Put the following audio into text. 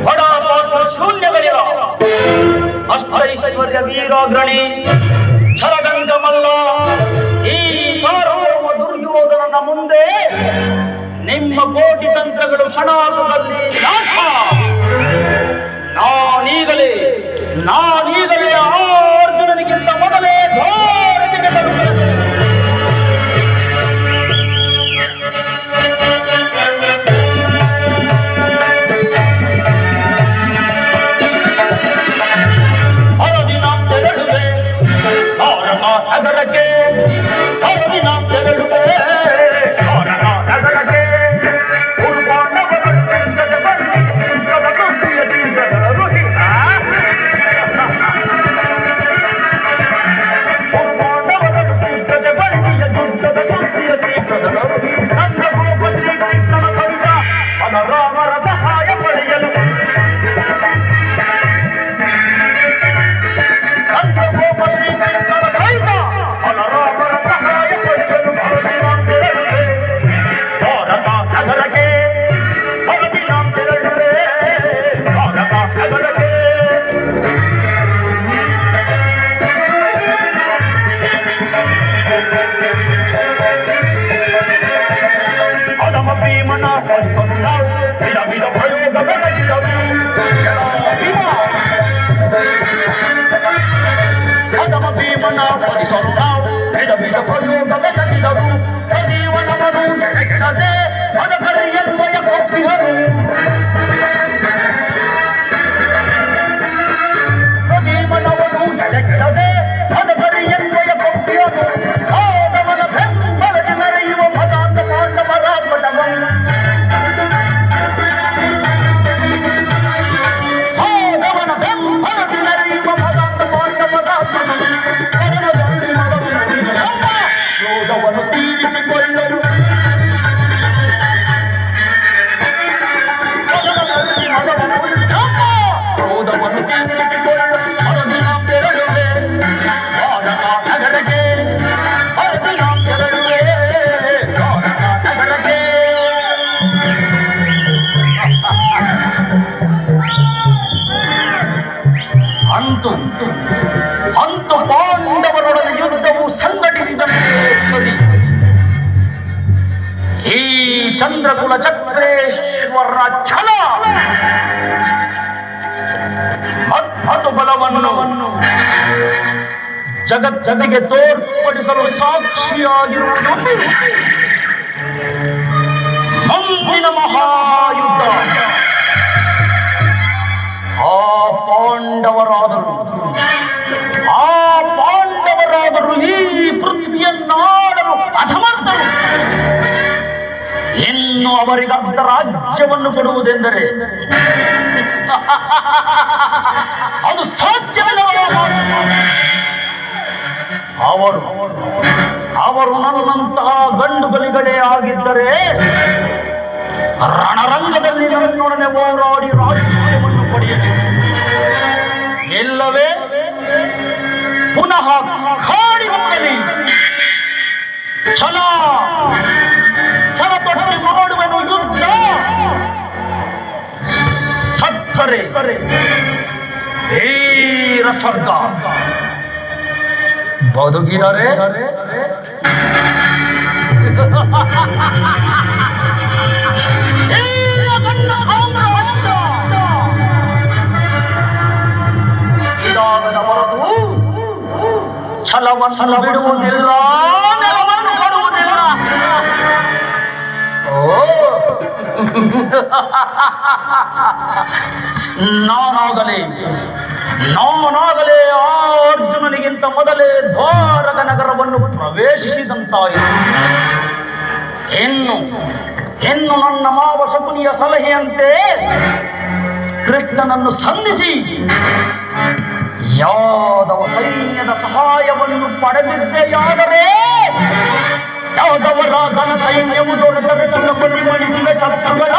ಹೊಡಪಾಡು ಶೂನ್ಯಗಳಿರ ಅಷ್ಟೈಶ್ವರ್ಯ ವೀರಾಗ್ರಣಿ ಛಲಗಂಗ ಮಲ್ಲ ಈ ಸಾರ್ವಭೌಮ ದುರ್ಯೋಧನನ ಮುಂದೆ ನಿಮ್ಮ ಕೋಟಿ ತಂತ್ರಗಳು ಕ್ಷಣಾರ್ಧದಲ್ಲಿ ನಾಶ. ನಾನೀಗಲೇ ಆ ಅರ್ಜುನನಿಗಿಂತ ಮೊದಲೇ ಧೋರಣೆಗೆ ತಲುಪಿದೆ. ನಗರಕ್ಕೆ ಹರದಿನ ತೆರಳುವೆ ಹೊರನ ನಗರಕ್ಕೆ ಉಳ್ಕೊಂಡವರ ಚಿಂತದ ಬನ್ನಿ ಚಿಂತದ ಸುದ್ದಿಯ ಜೀವನ ರುಹಿತ ಉಳ್ಕೊಂಡವರ ಚಿಂತದ ಬನ್ನಿಯ ಯುದ್ಧದ ಸುದ್ದಿಯ ಶೀಘ್ರದ ನನ್ನ ಗೋಪ ಶ್ರೀಕೃಷ್ಣನ ಸಹಿತ ಬಲರಾಮರ ಸಹಾಯ ಪಡೆಯಲು ನನ್ನ ಗೋಪ ಶ್ರೀಕೃಷ್ಣನ ಸಹಿತ ಬಲರಾಮರ ಸಹಾಯ ಪಡೆಯಲು ಹರದಿನಾಂ ತೆರಳುವೆ ಭಾರತ ನಗರಕ್ಕೆ ಹರದಿನಾಂ ತೆರಳುವೆ ಭಾರತ ನಗರಕ್ಕೆ. ಅದಮ ಭೀಮನ ಹೊರಿಸಲು ನಾವು ವಿಧ ವಿಧ ಪ್ರಯೋಗ ಬೆಸಗಿದವು. ಅದಮ ಭೀಮನ ಹೊರಿಸಲು ನಾವು ವಿಧ ವಿಧ ಪ್ರಯೋಗ ಬೆಸಗಿದವು. ಜೀವನವನ್ನು ಎಡೆಗೆಡದೆ ಮನಕರೆಯನ್ವಯ ಕೊಟ್ಟಿಹರು. ಜೀವನವನ್ನು ಎಡೆಗೆಡದೆ ಮನಕರೆಯನ್ವಯ ಕೊಟ್ಟಿಹರು. ಆದವನ ಬೆಂಬಲಕ್ಕೆ ಮೆರೆಯುವ ಪದಾರ್ಥ ಪಾಂಡವರ ಪಟವಂ. ಆದವನ ಬೆಂಬಲಕ್ಕೆ ಮೆರೆಯುವ ಪದಾರ್ಥ ಪಾಂಡವರ ಪಟವಂ. ಕ್ರೋಧವನ್ನು ತೀರಿಸಿಕೊಳ್ಳಲು ಕ್ರೋಧವನ್ನು ತೀರಿಸಿಕೊಳ್ಳಲು ಹರದಿನಾಂ ತೆರಳುವೆ ಭಾರತ ನಗರಕ್ಕೆ ಹರದಿನಾಂ ತೆರಳುವೆ ಭಾರತ ನಗರಕ್ಕೆ. ಅಂತೂ ಪಾಂಡವರೊಡನೆ ಯುದ್ಧವು ಸಂಘಟಿಸಿದಂತೆ ಸರಿ. ಈ ಚಂದ್ರಕುಲ ಚಕ್ರೇಶ್ವರ ಛಲ ಮತ್ತು ಬಲವನ್ನು ಜಗತ್ತಿಗೆ ತೋರ್ಪಡಿಸಲು ಸಾಕ್ಷಿಯಾಗಿರುವುದು ಮುಂದಿನ ಮಹಾಯುದ್ಧ. ಆ ಪಾಂಡವರಾದರು ಈ ಪೃಥ್ವಿಯನ್ನಾಡಲು ಅಸಮರ್ಥರು. ಇನ್ನು ಅವರಿಗರ್ಧ ರಾಜ್ಯವನ್ನು ಕೊಡುವುದೆಂದರೆ ಅದು ಸಾಧ್ಯವಿಲ್ಲ. ಅವರು ನನ್ನಂತಹ ಗಂಡುಗಲಿಗಳೇ ಆಗಿದ್ದರೆ ರಣರಂಗದಲ್ಲಿ ನನ್ನೊಡನೆ ಹೋರಾಡಿ ರಾಜ್ಯವನ್ನು ಪಡೆಯಲು, ಇಲ್ಲವೇ ಪುನಃ ಕಾಡಿ ಹೋಗಲಿ ಛಲ ತೊಟ್ಟಿ ಮಾಡುವೆನು ಯುದ್ಧ. ಸತ್ತರೆ ವೀರ ಸ್ವರ್ಗ, ಬದುಕಿದರೆ ಇದಾಗದ ಹೊರತು ಛಲವನ್ನು ಬಿಡುವುದಿಲ್ಲ, ನೆಲವನ್ನು ಕೊಡುವುದಿಲ್ಲ. ನಾನಾಗಲೇ ಆ ಅರ್ಜುನನಿಗಿಂತ ಮೊದಲೇ ದ್ವಾರಕ ನಗರವನ್ನು ಪ್ರವೇಶಿಸಿದಂತಾಯಿತು. ಇನ್ನು ನನ್ನ ಮಾವ ಶಕುನಿಯ ಸಲಹೆಯಂತೆ ಕೃಷ್ಣನನ್ನು ಸಂಧಿಸಿ ಯಾದವ ಸೈನ್ಯದ ಸಹಾಯವನ್ನು ಪಡೆದಿದ್ದೆಯಾದರೆ ಯಾದವರ ಘನ ಸೈನ್ಯವು ದೊರೆತರೆ ಸುಲಭದಲ್ಲಿ ಮಣಿಸಿದ ಶತ್ರುಗಳ